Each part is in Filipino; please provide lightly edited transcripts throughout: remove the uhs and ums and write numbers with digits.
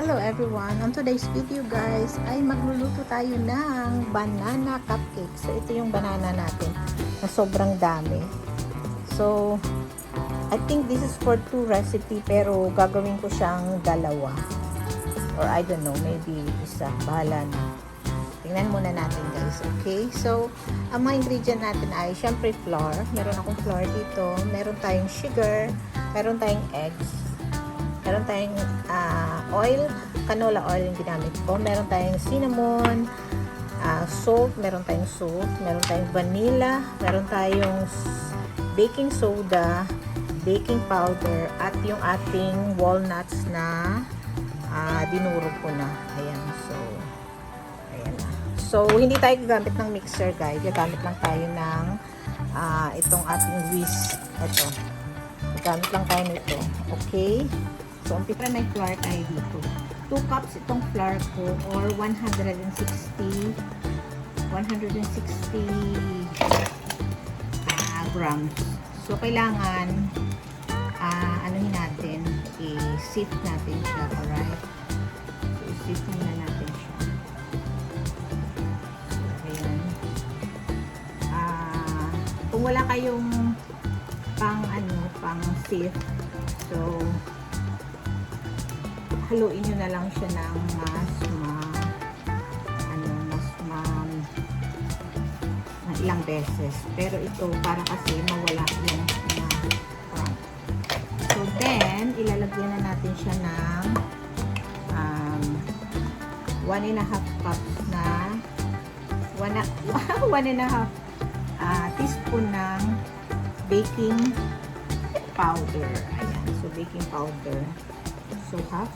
Hello everyone! On today's video guys ay magluluto tayo ng banana cupcake. So ito yung banana natin na sobrang dami. So I think this is for 2 recipe pero gagawin ko siyang dalawa. Or I don't know, maybe isa. Bahala na. Tingnan muna natin guys. Okay? So ang mga ingredient natin ay syempre flour. Meron akong flour dito. Meron tayong sugar. Meron tayong eggs. Meron tayong oil, canola oil yung ginamit ko. Meron tayong cinnamon, salt, meron tayong vanilla, meron tayong baking soda, baking powder, at yung ating walnuts na dinurog ko na. Ayan, so, ayan na. So, hindi tayo gagamit ng mixer guys. Gagamit lang tayo ng itong ating whisk. Ito. Gagamit lang tayo nito. Okay? So, umpisa may flour tayo dito. 2 cups itong flour ko or 160 grams. So, kailangan anuhin natin, i-sift natin siya. Alright? So, i-sift muna natin siya. So, ayan. Kung wala kayong pang sift, so, haluin nyo na lang siya ng ilang beses. Pero ito, para kasi mawala yung so then, ilalagyan na natin siya ng 1.5 cups na 1.5 teaspoon ng baking powder. Ayan. So, baking powder. So, half.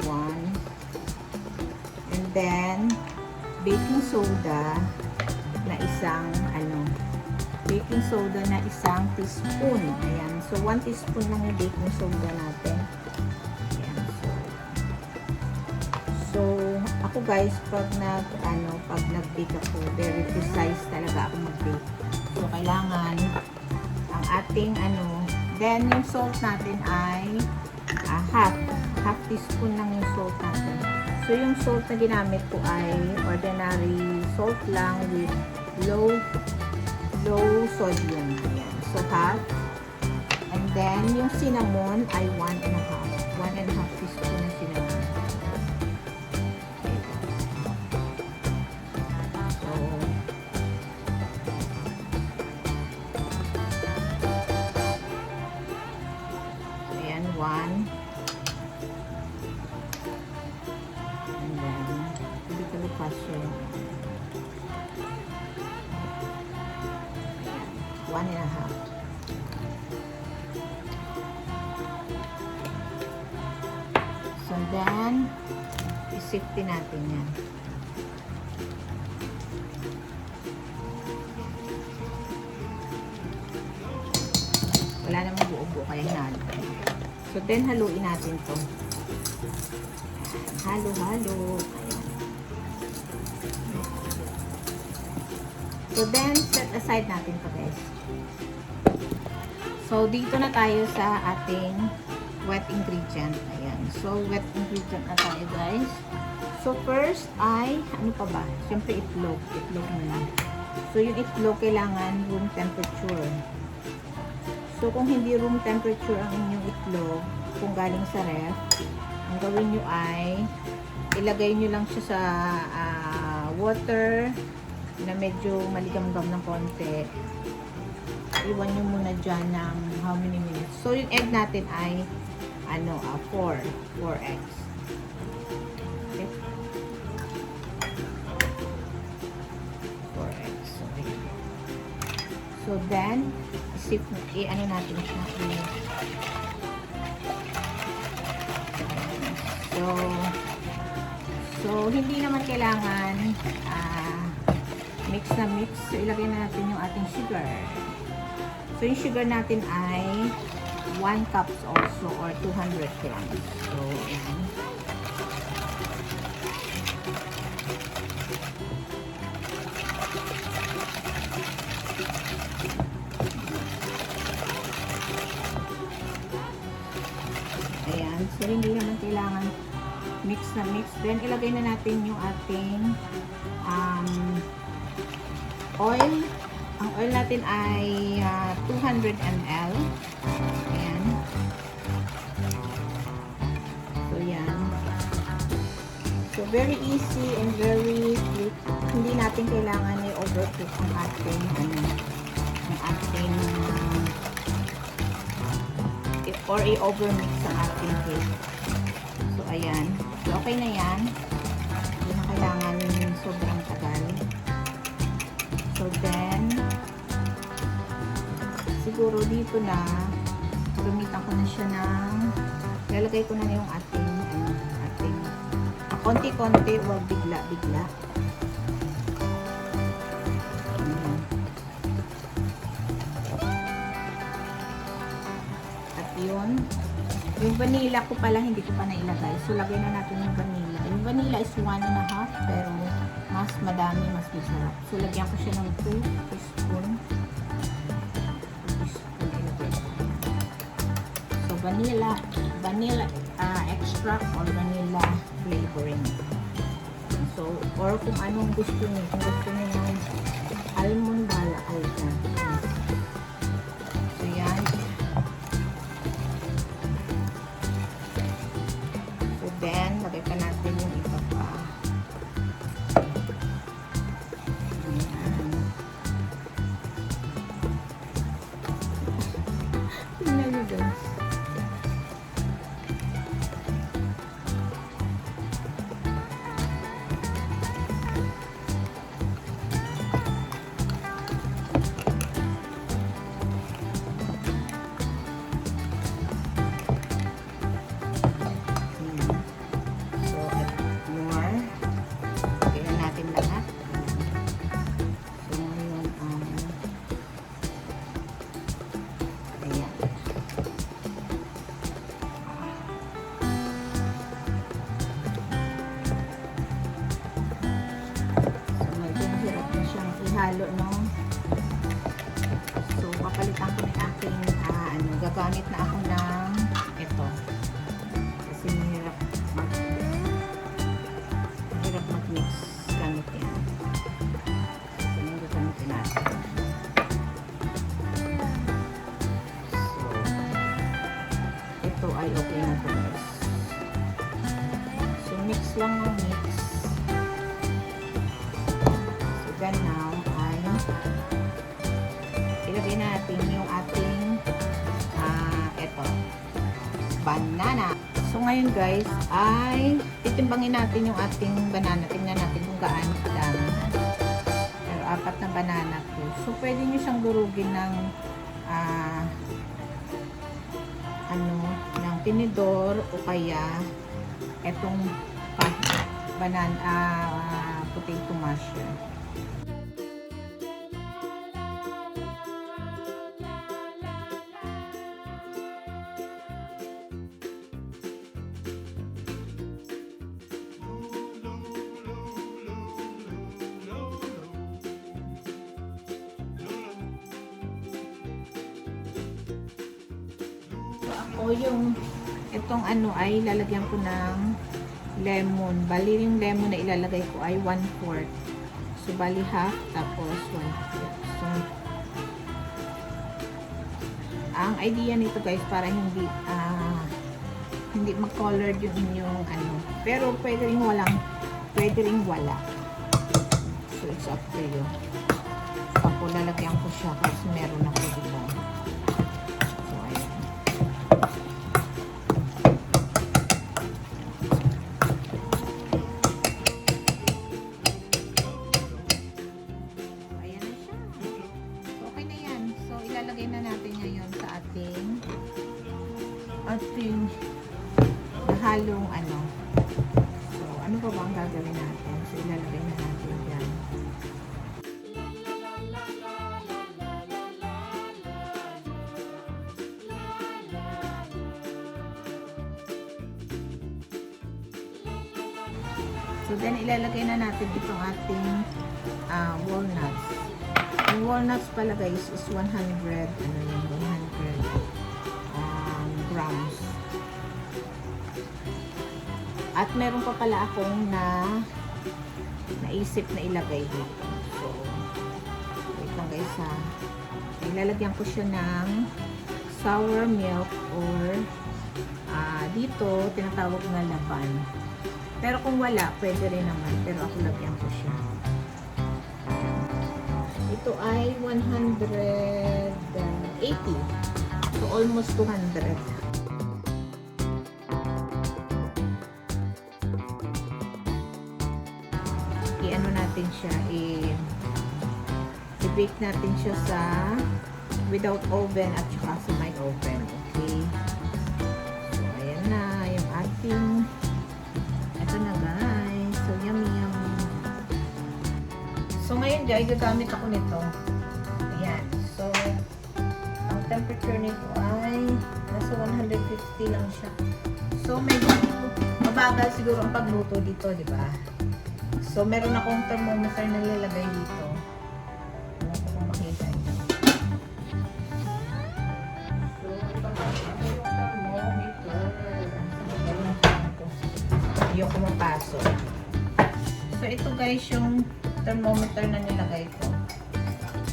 1. And then, baking soda na isang teaspoon. Ayan. So, 1 teaspoon lang yung baking soda natin. Ayan. So, ako guys, pag nag-bake ako, very precise talaga ako mag-bake. So, kailangan ang ating then, yung salt natin ay half teaspoon lang yung salt natin. So, yung salt na ginamit ko ay ordinary salt lang with low sodium. Ayan. So, half. And then, yung cinnamon ay 1.5 teaspoon na cinnamon. So, ayan, 1. Passion. 1.5. So then, i-sifty natin yan. Wala namang buo-buo kaya hinalo. So then, haluin natin to. Halo-halo. So then, set aside natin to guys. So, dito na tayo sa ating wet ingredient. Ayan. So, wet ingredient na tayo guys. So, first ay, ano pa ba? Siyempre, itlog. Itlog muna. So, yung itlog kailangan room temperature. So, kung hindi room temperature ang inyong itlog, kung galing sa ref, ang gawin nyo ay, ilagay nyo lang siya sa water na medyo maligam-gam ng konti. Iwan nyo muna dyan ng how many minutes. So, yung egg natin ay 4 eggs. Okay. 4 eggs. Okay. So, then, natin siya. So, hindi naman kailangan mix na mix. So, ilagay na natin yung ating sugar. So, yung sugar natin ay 1 cups also or 200 grams. So, ayan. Ayan. So, hindi naman kailangan mix na mix. Then, ilagay na natin yung ating oil. Ang oil natin ay 200 ml. Ayan. So, yan. So, very easy and very quick. Hindi natin kailangan i-overcook ang ating or i-overmix ang ating cake. So, ayan. So, okay na yan. Hindi na kailangan sobrang tagal. So, then, siguro dito na, gamitan ko na siya ng, lalagay ko na yung ating, konti-konti, huwag bigla-bigla. Yung vanilla ko pala, hindi ko pa nailagay. So, lagay na natin yung vanilla. Yung vanilla is 1.5, pero mas madami, mas masarap. So, lagyan ko siya ng 2 teaspoon. So, vanilla extract or vanilla flavoring. So, or kung anong gusto niyo. Kung gusto niyo yung almond, bahala kayo dyan. So, yan. Then, lagay pa natin yung iba pa. Ayan. Tingnan nyo guys. Halo, no? So, papalitan ko ng aking gagamit na ako ng ito. Kasi mahirap mag-mix gamit yan. So, yung gagamitin natin. So, ito ay okay na ito. So, mix lang ng mix. So, then now, ilagay natin yung ating eto, banana. So ngayon guys ay titimbangin natin yung ating banana. Tingnan natin kung gaano kadami. Pero 4 na banana po. So pwede nyo siyang durugin ng ng tinidor o kaya etong banana potato masher. O yung itong ay lalagyan ko ng lemon. Bali yung lemon na ilalagay ko ay 1/4. So bali half tapos 1/4. So ang idea nito guys para hindi mag-colored yung inyong pero pwede ring wala. So it's up to you. Tapos lalagyan ko siya kasi meron ako dito. Ilalagay na natin ngayon sa ating halong So, ano pa ba ang gagawin natin? So, ilalagay na natin yan. So, then ilalagay na natin itong ating walnuts. Yung walnuts pala guys is 100 grams. At meron pa pala akong naisip na ilagay dito. So, wait lang guys ha. Ilalagyan ko siya ng sour milk or dito, tinatawag na laban. Pero kung wala, pwede rin naman. Pero ako lagyan ko siya. Ito ay 180. So, almost 200. I-ano natin siya, i-bake natin siya sa without oven at saka sa may oven. Okay? So, ayan na yung ating ito na guys. So, yummy yummy. So, ngayon guys, gagamit ako nito. Ayan. So, ang temperature nito ay nasa 150 lang siya. So, medyo mabagal siguro ang pagluto dito, di ba? So, meron akong thermometer na lalagay dito. Ano ko kung makita nyo. So, ipapasok ko yung thermometer. Yung kumapasok. So, ito guys yung thermometer na nilagay ko.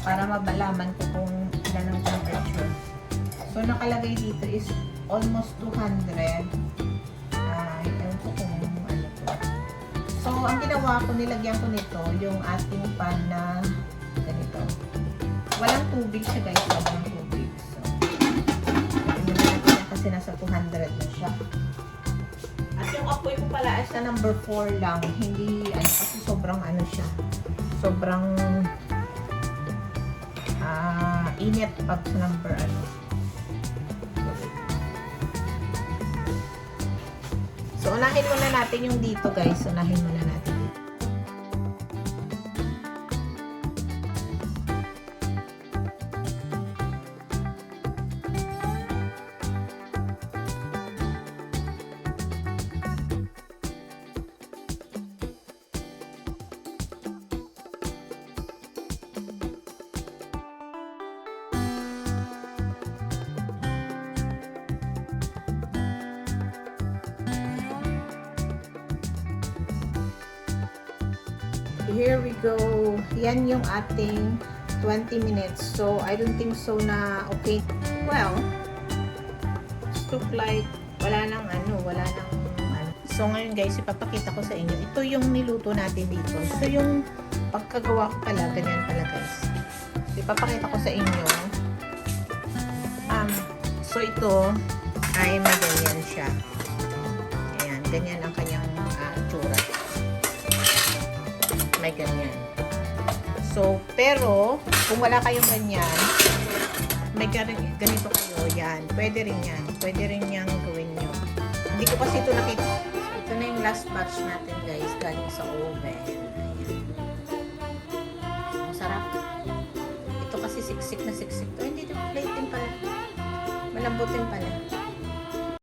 Para mabalaman ko kung ilan ang temperature. So, nakalagay dito is almost 200. Ewan ko kung ano to. So, ang ginawa ko, nilagyan ko nito yung ating pan na ganito. Walang tubig siya guys. Walang tubig. So, kasi nasa 200 na siya. At yung apoy ko pala ay sa number 4 lang. Hindi, kasi sobrang ano siya. Sobrang init pag sa number ano. So, unahin muna natin yung dito guys. Unahin muna natin dito. Here we go. Yan yung ating 20 minutes. So, I don't think so na okay. Well, it took like wala nang ano. So, ngayon guys, ipapakita ko sa inyo. Ito yung niluto natin dito. So, yung pagkagawa ko pala, ganyan pala guys. So, ipapakita ko sa inyo. So, ito ay may ganyan siya. Ayan, ganyan ang kanyang tsura. May ganyan. So, pero, kung wala kayong ganyan, may ganito kayo, yan. Pwede rin yan. Pwede rin yang gawin nyo. Hindi ko kasi ito nakita. Ito na yung last batch natin, guys. Galing sa oven. Ayan. Masarap. Ito kasi siksik na siksik. Hindi ito, plating pala. Malambutin pala.